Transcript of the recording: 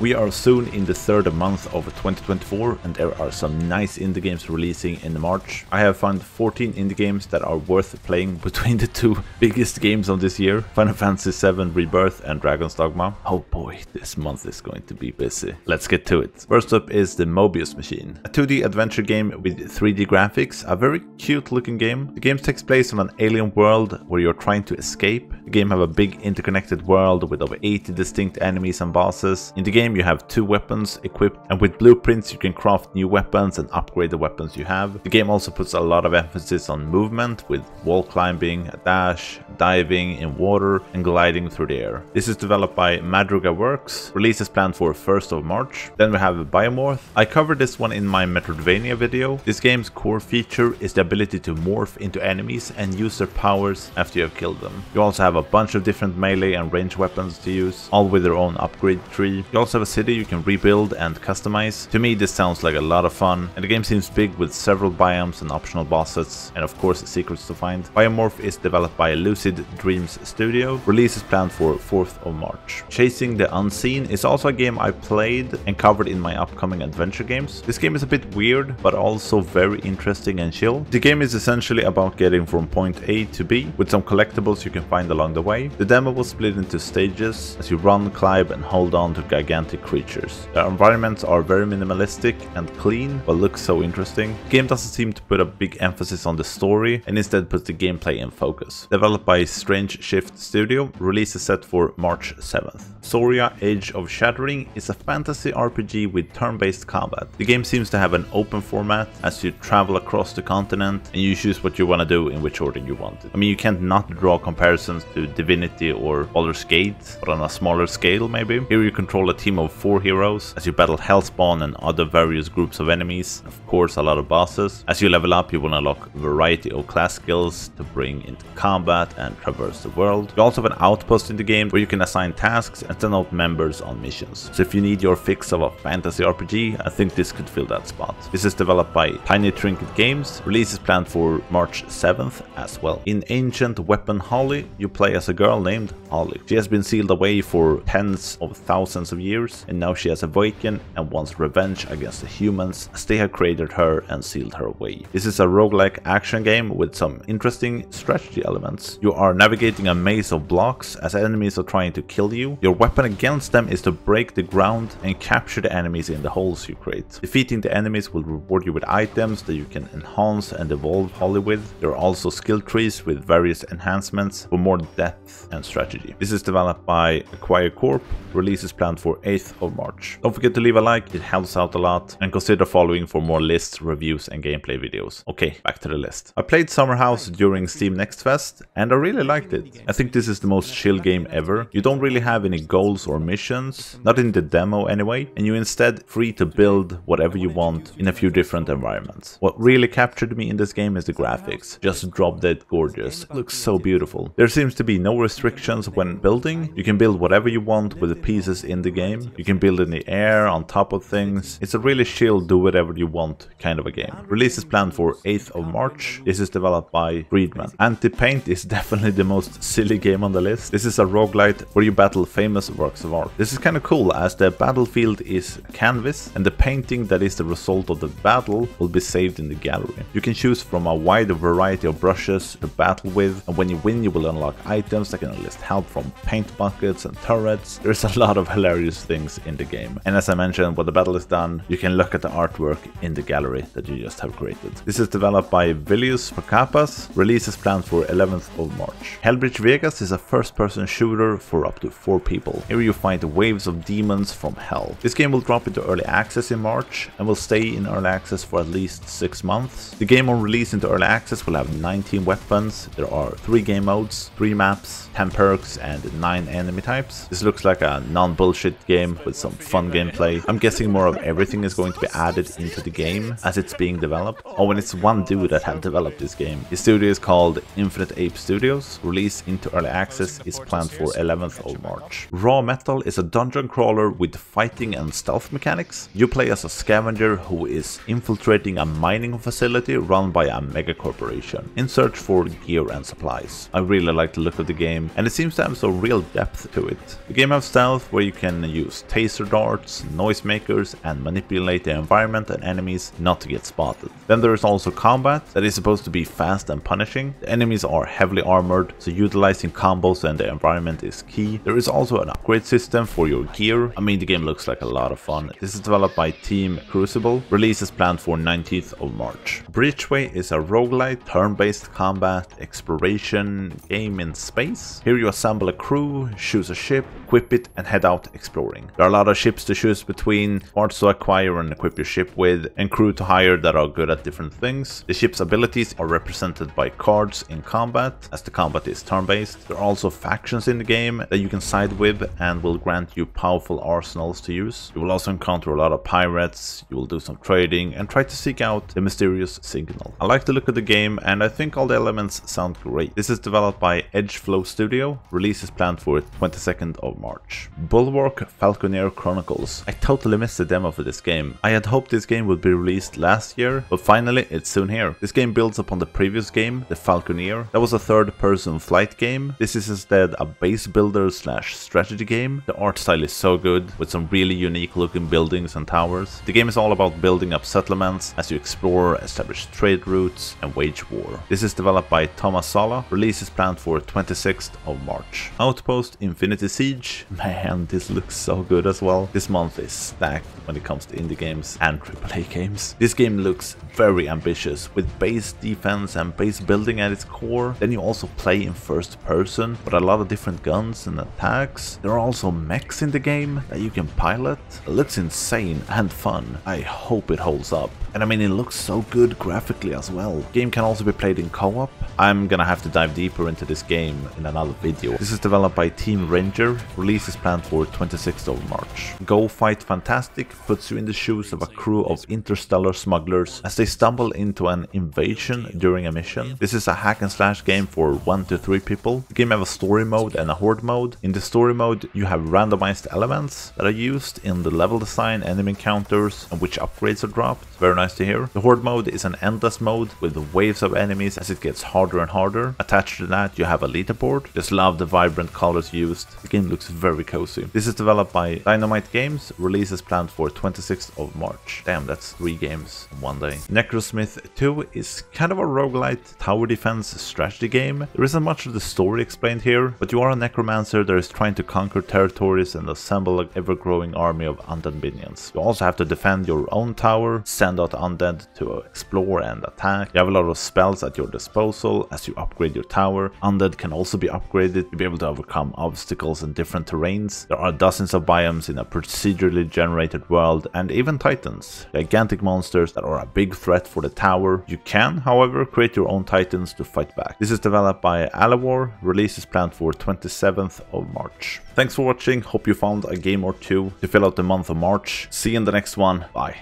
We are soon in the third month of 2024 and there are some nice indie games releasing in March. I have found 14 indie games that are worth playing between the two biggest games of this year, Final Fantasy VII Rebirth and Dragon's Dogma. Oh boy, this month is going to be busy. Let's get to it. First up is the Mobius Machine, a 2D adventure game with 3D graphics, a very cute looking game. The game takes place on an alien world where you're trying to escape. The game have a big interconnected world with over 80 distinct enemies and bosses. In the game you have 2 weapons equipped, and with blueprints you can craft new weapons and upgrade the weapons you have. The game also puts a lot of emphasis on movement with wall climbing, a dash, diving in water and gliding through the air. This is developed by Madriga Works. Release is planned for 1st of March. Then we have Biomorph. I covered this one in my Metroidvania video. This game's core feature is the ability to morph into enemies and use their powers after you have killed them. You also have a bunch of different melee and range weapons to use, all with their own upgrade tree. You also have a city you can rebuild and customize. To me this sounds like a lot of fun, and the game seems big with several biomes and optional bosses, and of course secrets to find. Biomorph is developed by Lucid Dreams Studio. Release is planned for 4th of March. Chasing the Unseen is also a game I played and covered in my upcoming adventure games. This game is a bit weird, but also very interesting and chill. The game is essentially about getting from point A to B, with some collectibles you can find along the way. The demo was split into stages as you run, climb and hold on to gigantic creatures. The environments are very minimalistic and clean, but look so interesting. The game doesn't seem to put a big emphasis on the story and instead puts the gameplay in focus. Developed by Strange Shift Studio, release is set for March 7th. Soria Age of Shattering is a fantasy RPG with turn-based combat. The game seems to have an open format as you travel across the continent and you choose what you want to do in which order you want it. I mean, you can't not draw comparisons to Divinity or Baldur's Gate, but on a smaller scale maybe. Here you control a team of 4 heroes as you battle Hellspawn and other various groups of enemies, of course a lot of bosses. As you level up you will unlock a variety of class skills to bring into combat and traverse the world. You also have an outpost in the game where you can assign tasks and send out members on missions. So if you need your fix of a fantasy RPG, I think this could fill that spot. This is developed by Tiny Trinket Games. Release is planned for March 7th as well. In Ancient Weapon Holly, you play as a girl named Holly. She has been sealed away for tens of thousands of years, and now she has awakened and wants revenge against the humans as they have created her and sealed her away. This is a roguelike action game with some interesting strategy elements. You are navigating a maze of blocks as enemies are trying to kill you. Your weapon against them is to break the ground and capture the enemies in the holes you create. Defeating the enemies will reward you with items that you can enhance and evolve Holly with. There are also skill trees with various enhancements for more depth and strategy. This is developed by Acquire Corp. Release is planned for 8th of March. Don't forget to leave a like, it helps out a lot, and consider following for more lists, reviews and gameplay videos. Okay, back to the list. I played Summerhouse during Steam Next Fest and I really liked it. I think this is the most chill game ever. You don't really have any goals or missions, not in the demo anyway, and you're instead free to build whatever you want in a few different environments. What really captured me in this game is the graphics. Just drop dead gorgeous. It looks so beautiful. There seems to be no restrictions when building. You can build whatever you want with the pieces in the game. You can build in the air, on top of things. It's a really chill, do whatever you want kind of a game. Release is planned for 8th of March. This is developed by Friedman. Anti-Paint is definitely the most silly game on the list. This is a roguelite where you battle famous works of art. This is kind of cool as the battlefield is canvas and the painting that is the result of the battle will be saved in the gallery. You can choose from a wide variety of brushes to battle with, and when you win you will unlock items that can enlist help from paint buckets and turrets. There's a lot of hilarious things in the game, and as I mentioned, when the battle is done you can look at the artwork in the gallery that you just have created. This is developed by Vilius Pacapas. Release is planned for 11th of March. Hellbridge Vegas is a first-person shooter for up to 4 people. Here you fight waves of demons from hell. This game will drop into early access in March and will stay in early access for at least 6 months. The game on release into early access will have 19 weapons. There are 3 game modes, 3 maps, 10 perks and 9 enemy types. This looks like a non-bullshit game with some fun gameplay. I'm guessing more of everything is going to be added into the game as it's being developed. Oh, and it's one dude that had developed this game. His studio is called Infinite Ape Studios. Release into early access is planned for 11th of March. Raw Metal is a dungeon crawler with fighting and stealth mechanics. You play as a scavenger who is infiltrating a mining facility run by a mega corporation in search for gear and supplies. I really like the look of the game and it seems to have some real depth to it. The game has stealth where you can use use taser darts, noisemakers, and manipulate the environment and enemies not to get spotted. Then there is also combat that is supposed to be fast and punishing. The enemies are heavily armored, so utilizing combos and the environment is key. There is also an upgrade system for your gear. I mean, the game looks like a lot of fun. This is developed by Team Crucible. Release is planned for 19th of March. Bridgeway is a roguelite, turn-based combat, exploration game in space. Here you assemble a crew, choose a ship, equip it, and head out exploring. There are a lot of ships to choose between, parts to acquire and equip your ship with, and crew to hire that are good at different things. The ship's abilities are represented by cards in combat, as the combat is turn-based. There are also factions in the game that you can side with and will grant you powerful arsenals to use. You will also encounter a lot of pirates, you will do some trading, and try to seek out the mysterious signal. I like the look of the game, and I think all the elements sound great. This is developed by Edgeflow Studio. Release is planned for 22nd of March. Bulwark Falconer Chronicles. I totally missed the demo for this game. I had hoped this game would be released last year, but finally it's soon here. This game builds upon the previous game, the Falconer. That was a third-person flight game. This is instead a base builder slash strategy game. The art style is so good, with some really unique looking buildings and towers. The game is all about building up settlements as you explore, establish trade routes, and wage war. This is developed by Thomas Sala. Release is planned for 26th of March. Outpost Infinity Siege. Man, this looks so good as well. This month is stacked when it comes to indie games and AAA games. This game looks very ambitious, with base defense and base building at its core. Then you also play in first person with a lot of different guns and attacks. There are also mechs in the game that you can pilot. It looks insane and fun. I hope it holds up. And I mean, it looks so good graphically as well. The game can also be played in co-op. I'm gonna have to dive deeper into this game in another video. This is developed by Team Ranger. Release is planned for 26th of March. Go Fight Fantastic puts you in the shoes of a crew of interstellar smugglers as they stumble into an invasion during a mission. This is a hack and slash game for 1 to 3 people. The game has a story mode and a horde mode. In the story mode, you have randomized elements that are used in the level design, enemy encounters, and which upgrades are dropped. Very nice to hear. The horde mode is an endless mode with waves of enemies as it gets harder and harder. Attached to that, you have a leaderboard. Just love the vibrant colors used. The game looks very cozy. This is developed by Dynamite Games. Release is planned for 26th of March. Damn, that's 3 games in one day. Necromancer II is kind of a roguelite tower defense strategy game. There isn't much of the story explained here, but you are a necromancer that is trying to conquer territories and assemble an ever-growing army of undead minions. You also have to defend your own tower, send out undead to explore and attack. You have a lot of spells at your disposal as you upgrade your tower. Undead can also be upgraded to be able to overcome obstacles in different terrains. There are dozens of biomes in a procedurally generated world, and even titans, gigantic monsters that are a big threat for the tower. You can, however, create your own titans to fight back. This is developed by Alawar. Release is planned for 27th of March. Thanks for watching. Hope you found a game or two to fill out the month of March. See you in the next one. Bye.